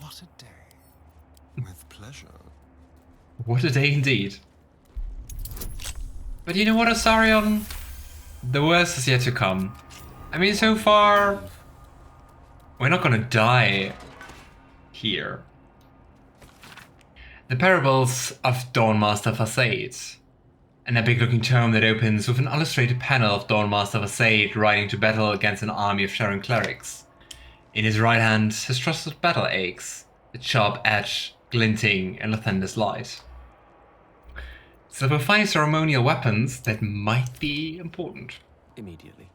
What a day. With pleasure. What a day indeed. But you know what, Asarion? The worst is yet to come. I mean, so far, we're not gonna die here. The Parables of Dawnmaster Facade. An epic looking tome that opens with an illustrated panel of Dawnmaster Facade riding to battle against an army of Sharon clerics. In his right hand, his trusted battle axe, its sharp edge glinting in Lathander's light. So we'll find ceremonial weapons that might be important. Immediately.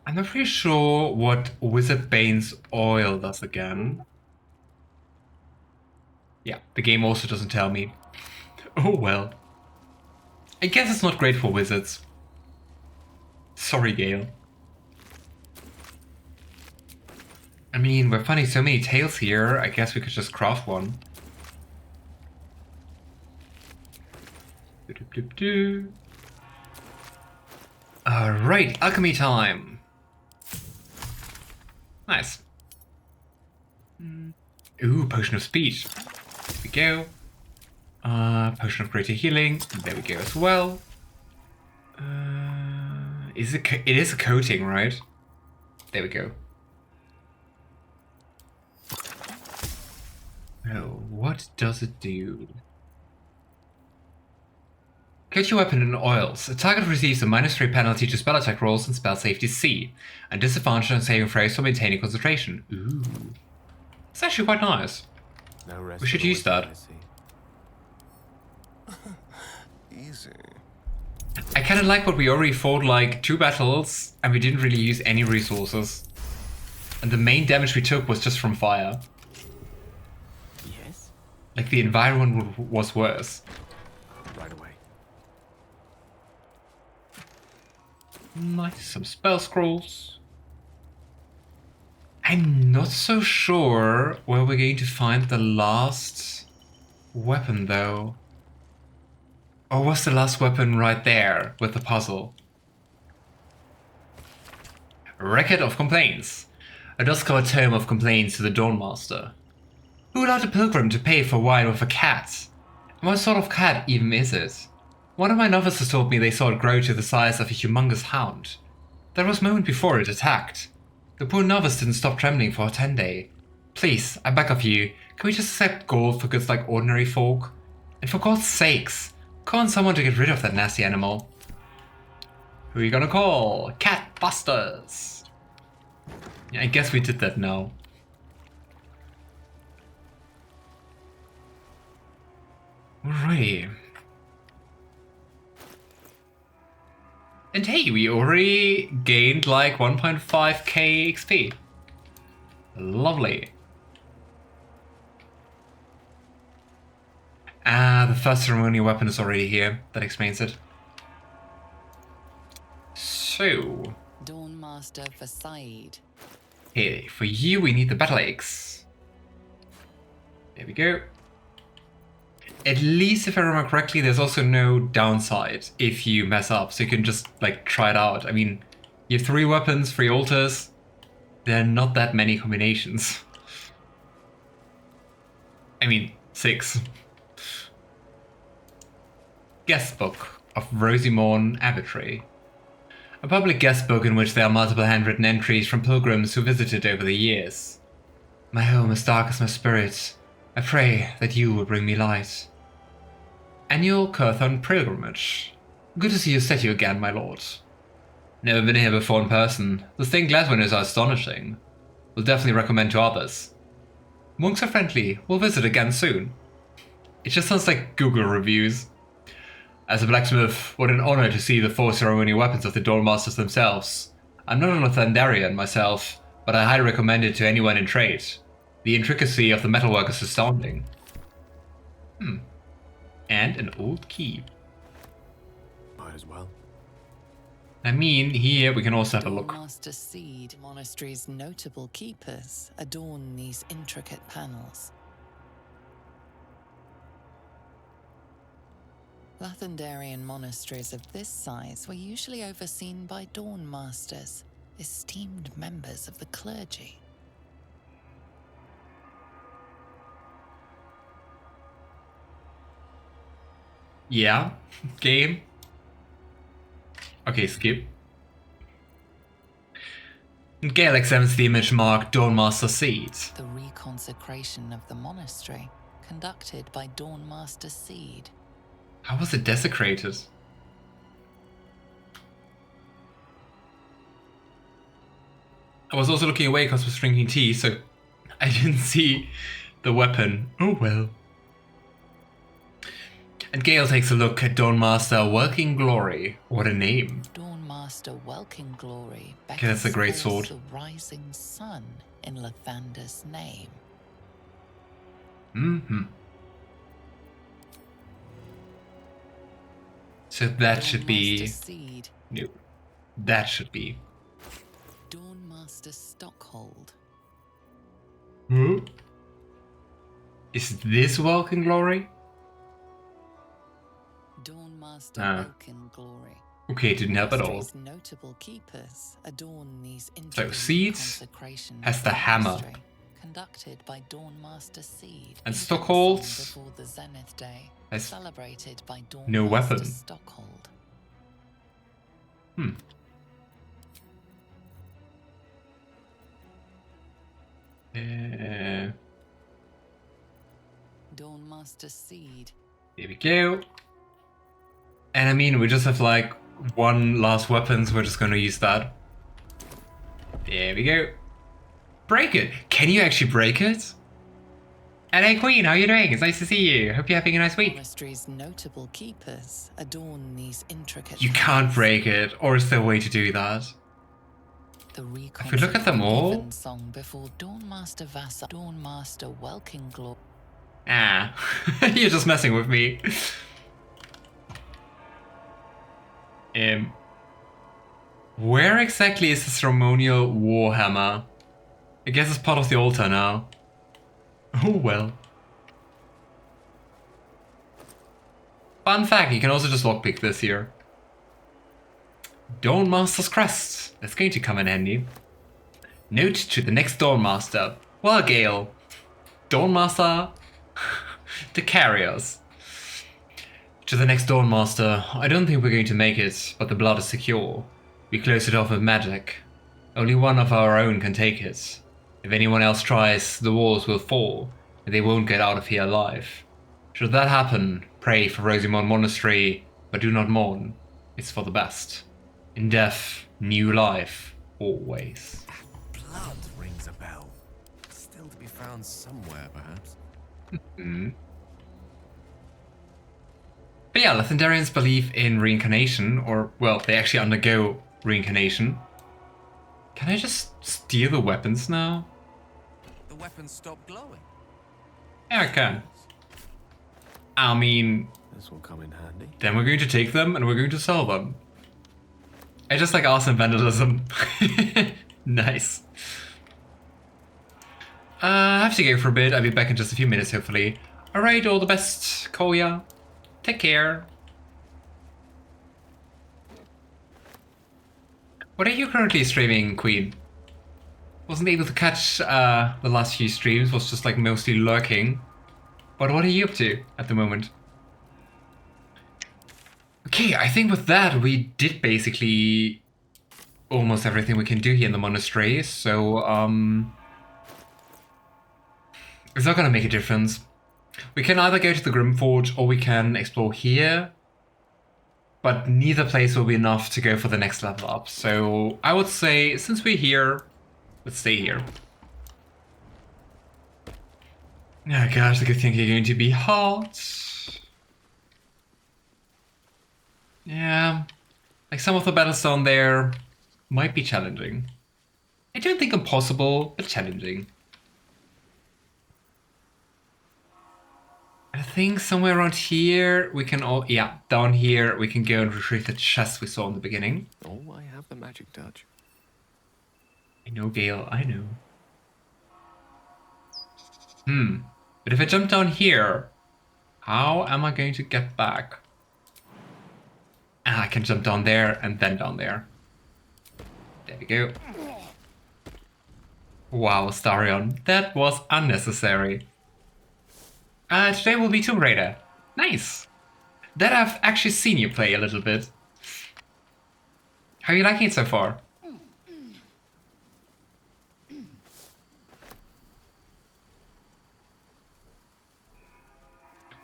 I'm not pretty sure what Wizard Bane's oil does again. Yeah, the game also doesn't tell me. Oh well. I guess it's not great for wizards. Sorry, Gale. I mean, we're finding so many tails here, I guess we could just craft one. Alright, alchemy time. Nice. Ooh, potion of speed. There we go. Potion of greater healing. There we go as well. It is a coating, right? There we go. Oh, what does it do? Coat your weapon in oils. A target receives a -3 penalty to spell attack rolls and spell safety C, and disadvantage on saving throws for maintaining concentration. Ooh. It's actually quite nice. No rest We should for the use that. Easy. I kinda like what we already fought like 2 battles, and we didn't really use any resources. And the main damage we took was just from fire. Yes? Like the environment was worse. Right away. Nice, some spell scrolls. I'm not so sure where we're going to find the last weapon though. Or was the last weapon right there with the puzzle? Record of Complaints. A dust-covered tome of complaints to the Dawnmaster. Who allowed a pilgrim to pay for wine with a cat? And what sort of cat even is it? One of my novices told me they saw it grow to the size of a humongous hound. That was a moment before it attacked. The poor novice didn't stop trembling for a 10-day. Please, I beg of you, can we just accept gold for goods like ordinary folk? And for God's sakes, call on someone to get rid of that nasty animal. Who are you gonna call? Cat Busters! Yeah, I guess we did that now. Alrighty. And hey, we already gained like 1.5k XP. Lovely. The first ceremonial weapon is already here. That explains it. So. Dawnmaster Facade. Hey, for you we need the battle axe. There we go. At least if I remember correctly, there's also no downside if you mess up, so you can just like try it out. I mean, you have 3 weapons, 3 altars. There are not that many combinations. I mean, 6. Guest Book of Rosimorn Abbotry. A public guest book in which there are multiple handwritten entries from pilgrims who visited over the years. My home is dark as my spirit. I pray that you will bring me light. Annual Curthon Pilgrimage. Good to see you set you again, my lord. Never been here before in person. The stained glass windows are astonishing. Will definitely recommend to others. Monks are friendly. We'll visit again soon. It just sounds like Google reviews. As a blacksmith, what an honor to see the 4 ceremonial weapons of the Dawnmasters themselves. I'm not a Lathandarian myself, but I highly recommend it to anyone in trade. The intricacy of the metalwork is astounding. And an old key. Might as well. I mean, here we can also have a look. Dawnmaster Seed Monastery's notable keepers adorn these intricate panels. Lathandarian monasteries of this size were usually overseen by Dawnmasters, esteemed members of the clergy. Yeah. Game. Okay, skip. Gale examines the image marked Dawnmaster Seed. The reconsecration of the monastery, conducted by Dawnmaster Seed. How was it desecrated? I was also looking away because I was drinking tea, so I didn't see the weapon. Oh well. And Gale takes a look at Dawnmaster Welking Glory. What a name. Dawnmaster Welking Glory Okay, that's a great sword. the rising sun in Lathander's name. Mm-hmm. So that should be... Dawnmaster Seed. No. That should be... Dawnmaster Stockhold. Hmm? Is this Welkin Glory? Dawnmaster Ah. Welkin Glory. Okay, didn't help at all. Monastery's notable keepers adorn these So intricate Seed consecrations has of the hammer. monastery, conducted by Dawnmaster Seed. And in Stockhold before the Zenith Day, has celebrated by Dawnmaster no weapon. Stockhold. Hmm. Dawnmaster Seed. Here we go. And I mean, we just have like one last weapon, so we're just gonna use that. There we go. Break it! Can you actually break it? And hey Queen, how are you doing? It's nice to see you. Hope you're having a nice week. Monastery's notable keepers adorn these intricate. You can't break it, or is there a way to do that? The If we look at them all... song before Dawnmaster Vassal, Dawnmaster Welking Glory. Ah, you're just messing with me. Where exactly is the ceremonial warhammer? I guess it's part of the altar now. Oh well. Fun fact, you can also just lockpick this here. Dawnmaster's Crest. That's going to come in handy. Note to the next Dawnmaster. Well, Gale. Dawnmaster to carry us. To the next Dawnmaster. I don't think we're going to make it, but the blood is secure. We close it off with magic. Only one of our own can take it. If anyone else tries, the walls will fall, and they won't get out of here alive. Should that happen, pray for Rosamond Monastery, but do not mourn. It's for the best. In death, new life, always. Blood rings a bell. Still to be found somewhere, perhaps. But yeah, Lathandarians believe in reincarnation, or, well, they actually undergo reincarnation. Can I just steal the weapons now? The weapons stop glowing. Yeah, I can. I mean, This will come in handy. then we're going to take them and we're going to sell them. I just like arson vandalism. Nice. I have to go for a bit. I'll be back in just a few minutes, hopefully. Alright, all the best, Koya. Take care. What are you currently streaming, Queen? Wasn't able to catch the last few streams, was just like mostly lurking. But what are you up to at the moment? Okay, I think with that we did basically almost everything we can do here in the monastery, so it's not gonna make a difference. We can either go to the Grimforge or we can explore here, but neither place will be enough to go for the next level up. So I would say, since we're here, let's stay here. Oh gosh, the Githyanki are going to be hot. Yeah, like some of the battles down there might be challenging. I don't think impossible, but challenging. I think somewhere around here we can all, yeah, down here we can go and retrieve the chest we saw in the beginning. Oh, I have the magic touch. I know, Gale, I know. But if I jump down here, how am I going to get back? Ah, I can jump down there and then down there. There we go. Wow, Starion, that was unnecessary. Today will be Tomb Raider. Nice. That I've actually seen you play a little bit. How are you liking it so far?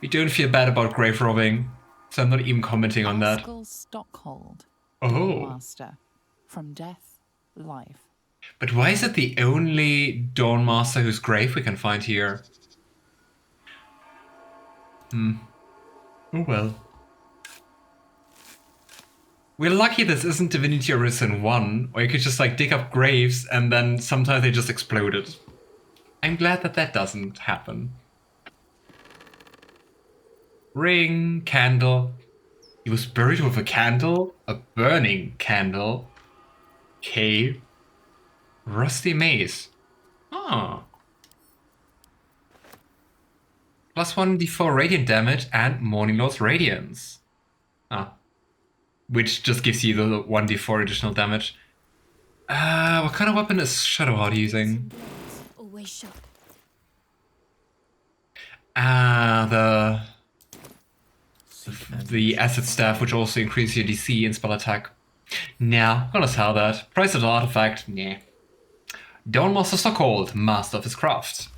We don't feel bad about grave robbing, so I'm not even commenting on that. Stockhold. Oh. Master. From death, life. But why is it the only Dawnmaster whose grave we can find here? Oh well. We're lucky this isn't Divinity Original 1, where you could just like dig up graves and then sometimes they just exploded. I'm glad that that doesn't happen. Ring, candle. He was buried with a candle? A burning candle? Okay. Rusty mace. Ah. Plus 1d4 radiant damage and Morning Lord's Radiance. Ah. Which just gives you the 1d4 additional damage. What kind of weapon is Shadowheart using? Always sharp. The acid staff, which also increases your DC and spell attack. Nah, gonna sell that. Price of the artifact, nah. Dawnmaster Stockhold, master of his craft.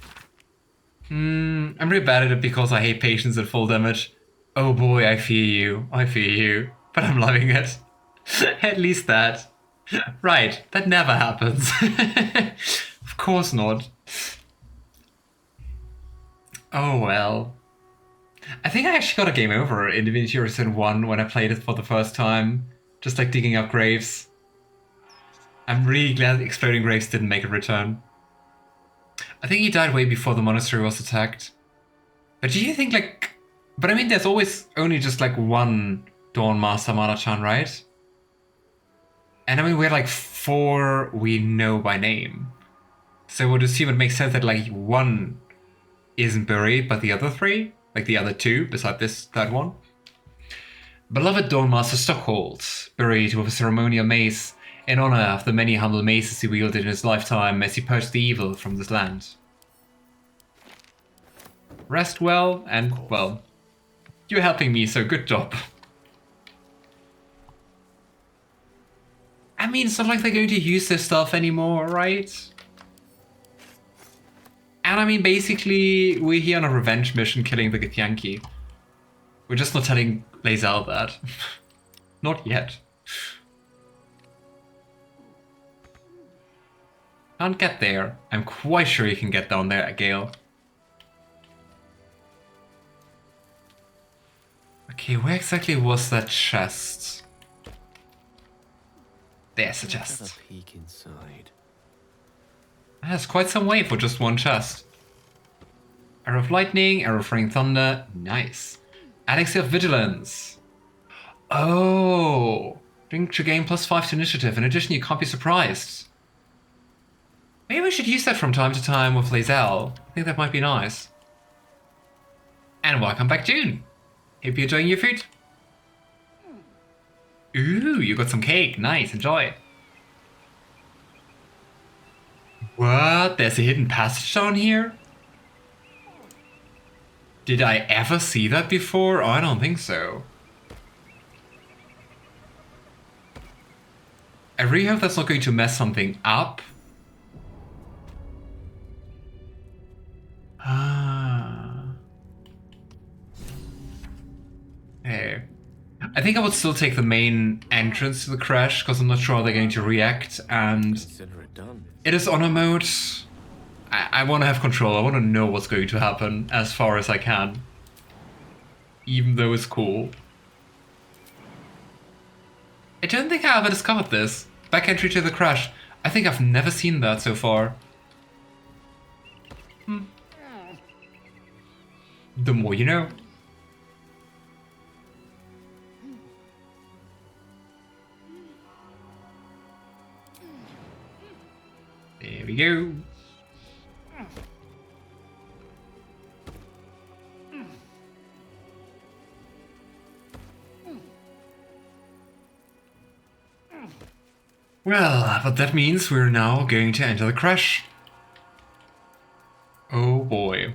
I'm really bad at it because I hate patience at full damage. Oh boy, I fear you. I fear you. But I'm loving it. At least that. Right, that never happens. Of course not. Oh well. I think I actually got a game over in Divinity Original 1 when I played it for the first time. Just like digging up graves. I'm really glad Exploding Graves didn't make a return. I think he died way before the monastery was attacked. But do you think like... But I mean there's always only just like one Dawnmaster Mana-chan, right? And I mean we're like 4 we know by name. So I would assume it makes sense that like one isn't buried, but the other 3? Like the other 2, beside this third one? Beloved Dawnmaster Stockhold, buried with a ceremonial mace in honor of the many humble maces he wielded in his lifetime as he purged the evil from this land. Rest well, and, well, you're helping me, so good job. I mean, it's not like they're going to use this stuff anymore, right? And I mean, basically, we're here on a revenge mission killing the Githyanki. We're just not telling Lae'zel that. Not yet. Can't get there. I'm quite sure you can get down there at Gale. Okay, where exactly was that chest? There's the chest. Have a peek inside. That's quite some way for just one chest. Arrow of Lightning, Arrow of Rain Thunder, nice. Elixir of Vigilance. Oh, drink to gain +5 to initiative. In addition, you can't be surprised. Maybe we should use that from time to time with Lae'zel. I think that might be nice. And welcome back, June. Hope you're enjoying your food. Ooh, you got some cake. Nice, enjoy. What? There's a hidden passage down here? Did I ever see that before? Oh, I don't think so. I really hope that's not going to mess something up. Ah. Hey. I think I would still take the main entrance to the creche, because I'm not sure how they're going to react, and Consider it done. it is honor mode. I want to have control. I want to know what's going to happen as far as I can. Even though it's cool. I don't think I ever discovered this. Back entry to the creche. I think I've never seen that so far. The more you know. There we go. Well, but that means we're now going to enter the creche. Oh boy.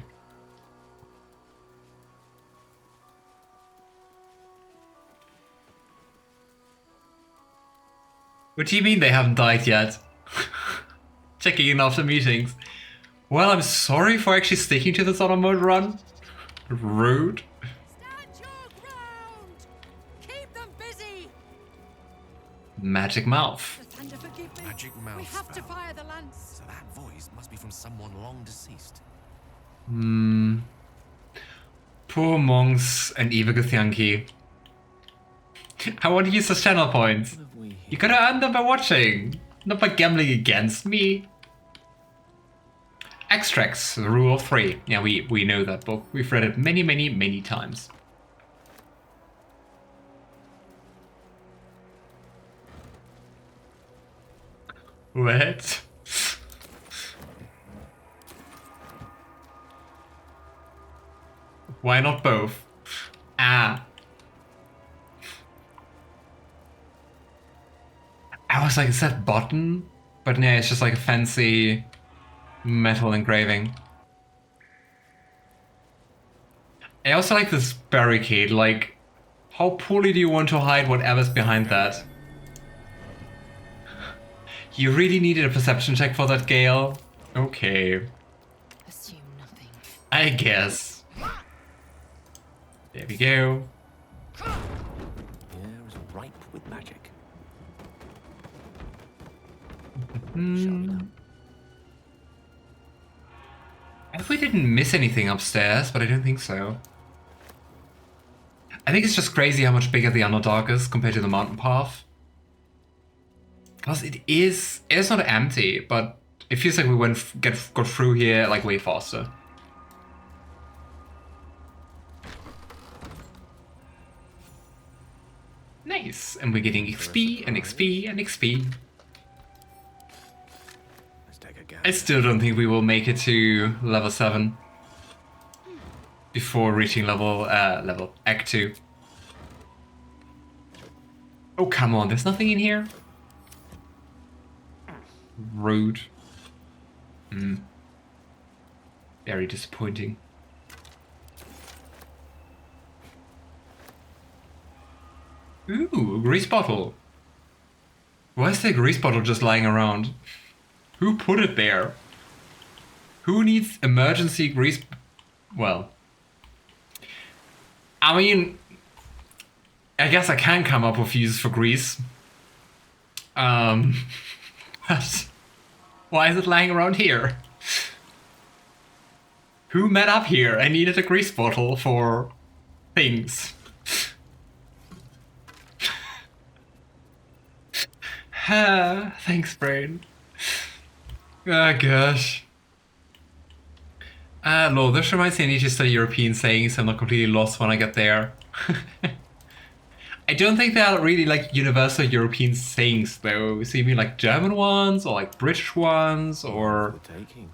What do you mean they haven't died yet? Checking in after meetings. Well, I'm sorry for actually sticking to this honor mode run. Rude. Stand your ground! Keep them busy! Magic mouth. The thunder forgive me. Magic mouth We have to spell. fire the lance. So that voice must be from someone long deceased. Poor monks and evil Githyanki. I want to use those channel points. You gotta earn them by watching, not by gambling against me. Extracts, the rule of 3. Yeah, we know that book. We've read it many, many, many times. What? Why not both? Ah. I was like, is that button? But no, it's just like a fancy metal engraving. I also like this barricade, like, how poorly do you want to hide whatever's behind that? You really needed a perception check for that, Gale? Okay. Assume nothing. I guess. There we go. Air is ripe with magic. I hope we didn't miss anything upstairs, but I don't think so. I think it's just crazy how much bigger the Underdark is compared to the mountain path. Because it's not empty, but it feels like we got through here like way faster. Nice, and we're getting XP and XP and XP. Let's take a gander. I still don't think we will make it to level 7 before reaching level Act 2. Oh, come on, there's nothing in here? Rude. Very disappointing. Ooh, a grease bottle. Why is the grease bottle just lying around? Who put it there? Who needs emergency grease? Well, I mean, I guess I can come up with uses for grease. But why is it lying around here? Who met up here and needed a grease bottle for things? Thanks, brain. Oh gosh. Lord, this reminds me I need to study European sayings so I'm not completely lost when I get there. I don't think they are really like universal European sayings though. So you mean like German ones or like British ones or The taking.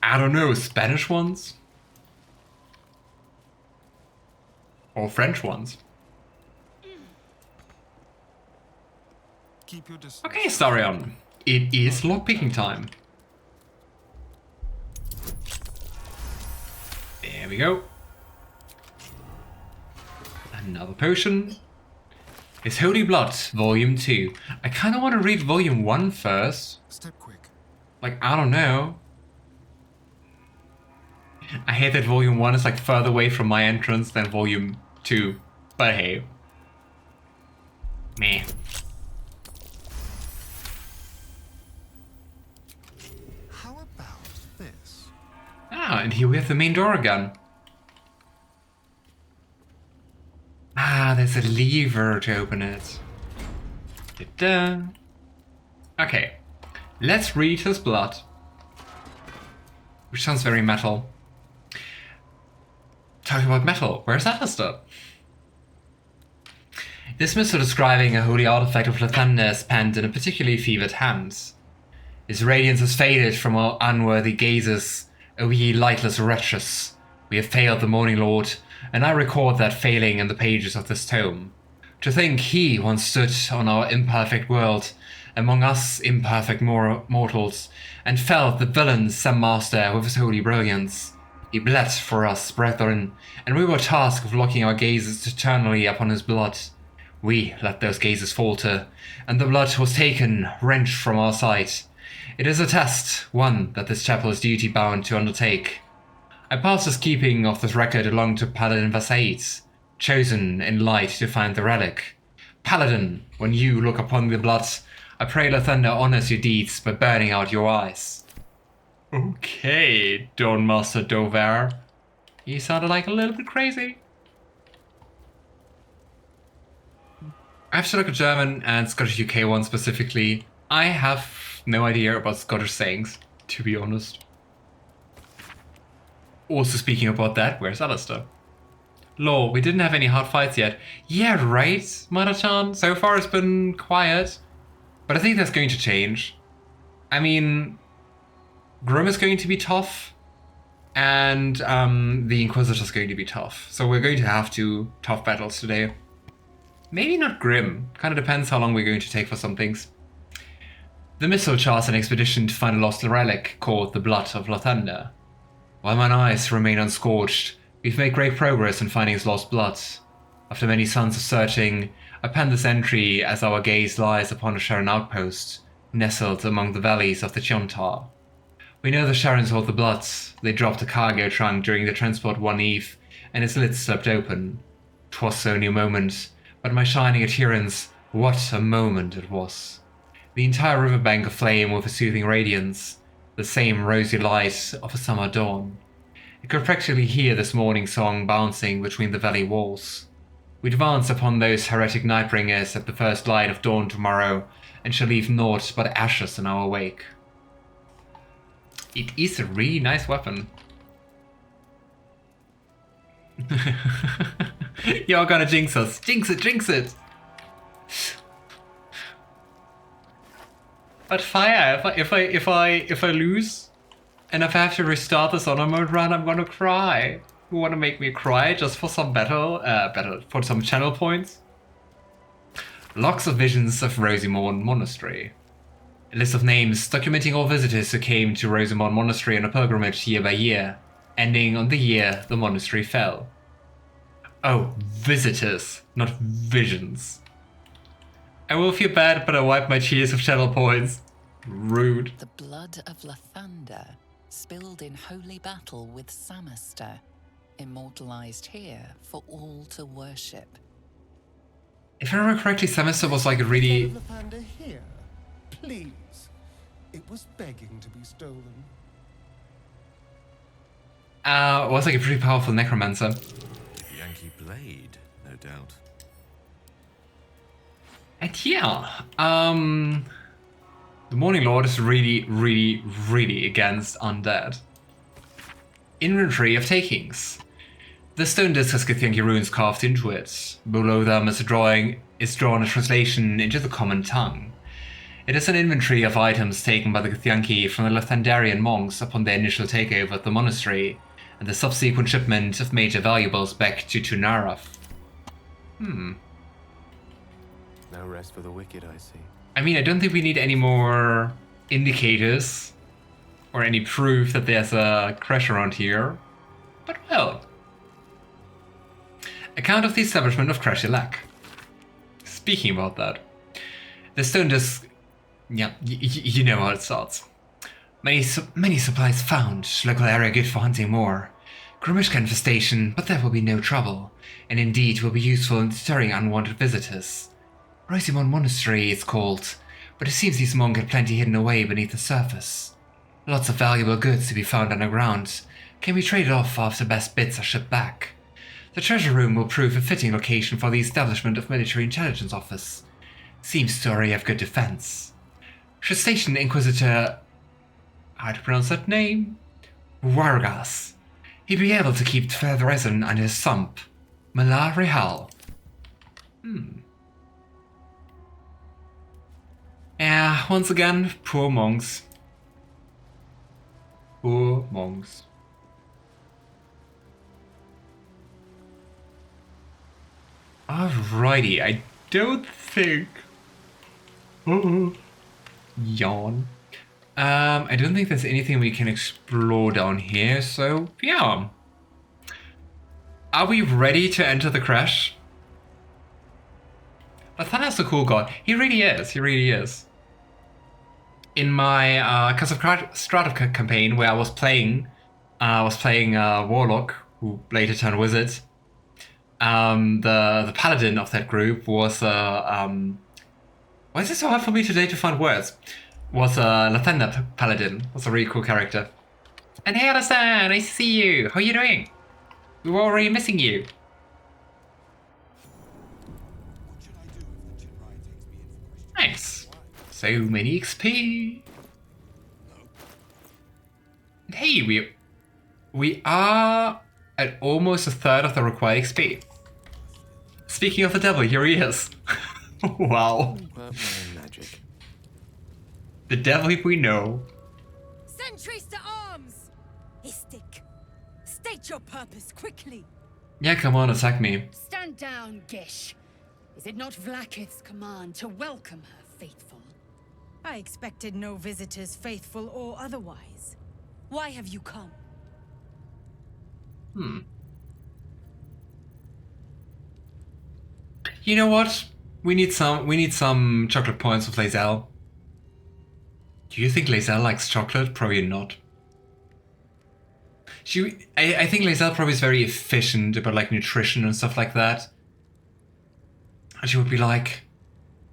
I don't know, Spanish ones? Or French ones? Keep your distance. Okay, Starion. It is lockpicking time. There we go. Another potion. It's Holy Blood, Volume 2. I kind of want to read Volume 1 first. Step quick. Like, I don't know. I hate that Volume 1 is like further away from my entrance than Volume 2. But hey. Meh. How about this? Ah, and here we have the main door again. Ah, there's a lever to open it. Ta-da. Okay, let's read his blood. Which sounds very metal. Talking about metal, where's Alistair? This missile describing a holy artifact of Lathander is penned in a particularly fevered hand. His radiance has faded from our unworthy gazes, O ye lightless wretches. We have failed the Morning Lord, and I record that failing in the pages of this tome. To think he once stood on our imperfect world among us imperfect mortals, and felled the villain Sam Master with his holy brilliance. He bled for us, brethren, and we were tasked with locking our gazes eternally upon his blood. We let those gazes falter, and the blood was taken, wrenched from our sight. It is a test, one that this chapel is duty-bound to undertake. I pass this keeping of this record along to Paladin Vasaides, chosen in light to find the relic. Paladin, when you look upon the blood, I pray Lathander honors your deeds by burning out your eyes. Okay, Don Master Dover. You sounded like a little bit crazy. I have to look at German and Scottish UK one specifically. I have no idea about Scottish sayings, to be honest. Also speaking about that, where's Alistair? Lol, we didn't have any hard fights yet. Yeah, right, Mata-chan? So far it's been quiet. But I think that's going to change. I mean, Grim is going to be tough, and the Inquisitor's going to be tough. So we're going to have two tough battles today. Maybe not Grim. Kind of depends how long we're going to take for some things. The Missile charts an expedition to find a lost relic called the Blood of Lathander. While mine eyes remain unscorched, we've made great progress in finding his lost blood. After many suns of searching, I pen this entry as our gaze lies upon a Sharon outpost, nestled among the valleys of the Chiontar. We know the Sharons hold the blood. They dropped a cargo trunk during the transport one eve, and its lid slipped open. 'Twas only a moment, but my shining adherence, what a moment it was. The entire riverbank aflame with a soothing radiance, the same rosy light of a summer dawn. I could practically hear this morning song bouncing between the valley walls. We advance upon those heretic nightbringers at the first light of dawn tomorrow, and shall leave naught but ashes in our wake. It is a really nice weapon. You're gonna jinx us. Jinx it, jinx it! But fire, if I lose, and if I have to restart this honor mode run, I'm gonna cry. You wanna make me cry just for some for some channel points? Logs of Visions of Rosimorn Monastery. A list of names documenting all visitors who came to Rosimorn Monastery on a pilgrimage year by year, ending on the year the monastery fell. Oh, visitors, not visions. I will feel bad, but I wipe my tears with channel points. Rude. The blood of Lathander, spilled in holy battle with Samaster, immortalized here for all to worship. If I remember correctly, Samaster was like a really... Lathander here, please. It was begging to be stolen. Was like a pretty powerful necromancer. Yankee blade, no doubt. And yeah, the Morning Lord is really against undead. Inventory of takings. The stone disc has Githyanki runes carved into it. Below them is drawn a translation into the common tongue. It is an inventory of items taken by the Githyanki from the Lathandarian monks upon their initial takeover of the monastery, and the subsequent shipment of major valuables back to Tunaraf. No rest for the wicked, I see. I mean, I don't think we need any more indicators or any proof that there's a creche around here, but well. Account of the establishment of Creche Lac. Speaking about that, the stone disc, yeah, you know how it starts. Many supplies found, local area good for hunting more. Grimishka infestation, but there will be no trouble, and indeed will be useful in deterring unwanted visitors. Rosimorn Monastery it's called, but it seems these monks had plenty hidden away beneath the surface. Lots of valuable goods to be found underground, can be traded off after best bits are shipped back. The treasure room will prove a fitting location for the establishment of military intelligence office. Seems to already have good defense. Should station Inquisitor... how to pronounce that name? Wargas. He'd be able to keep Featherresin under his thumb. Malar Rehal. Yeah, once again, poor monks. Poor monks. Alrighty, I don't think... Yawn. I don't think there's anything we can explore down here, so yeah. Are we ready to enter the creche? Nathanael's a cool god. He really is. He really is. In my Curse of Strata campaign, where I was playing Warlock, who later turned Wizard. The paladin of that group was why is it so hard for me today to find words? Was Lathander paladin. Was a really cool character. And hey, Alistair, nice to see you. How are you doing? We were already missing you. Nice. So many XP. And hey, we are at almost a third of the required XP. Speaking of the devil, here he is. Wow. Magic. The devil we know. Sentries to arms! Istik, state your purpose quickly. Yeah, come on, attack me. Stand down, Gish. Is it not Vlaakith's command to welcome her faithful? I expected no visitors, faithful or otherwise. Why have you come? You know what? We need some chocolate points with Lae'zel. Do you think Lae'zel likes chocolate? Probably not. I think Lae'zel probably is very efficient about like nutrition and stuff like that. And she would be like,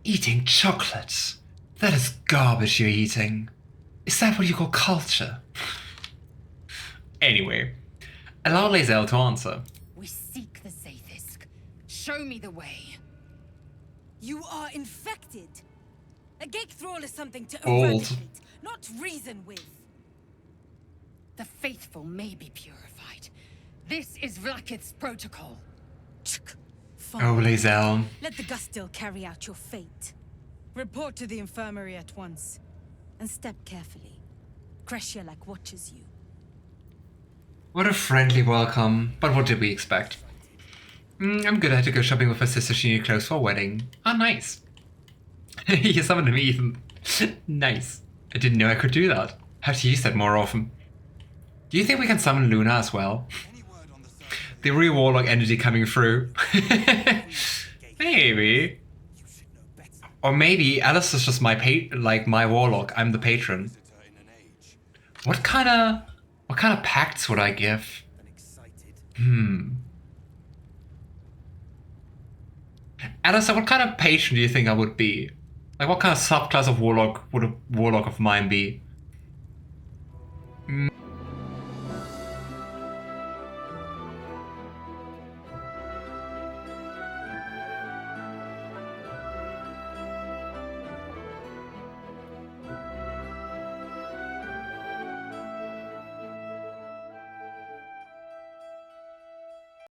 eating chocolate? That is garbage you're eating. Is that what you call culture? Anyway, allow Lae'zel to answer. We seek the Zaithisk. Show me the way. You are infected. A gate thrall is something to Old. eradicate, not reason with. The faithful may be purified. This is Vlaakith's protocol. Fine. Oh, Lae'zel. Let the Gustil carry out your fate. Report to the infirmary at once. And step carefully. Creche like watches you. What a friendly welcome. But what did we expect? I'm good. I had to go shopping with her sister. She needed clothes for a wedding. Oh, nice. You summoned me, Ethan. Nice. I didn't know I could do that. Have to use that more often. Do you think we can summon Luna as well? The real warlock energy coming through. Maybe. Or maybe Alice is just my my warlock. I'm the patron. What kind of pacts would I give? Alice, what kind of patron do you think I would be? Like, what kind of subclass of warlock would a warlock of mine be?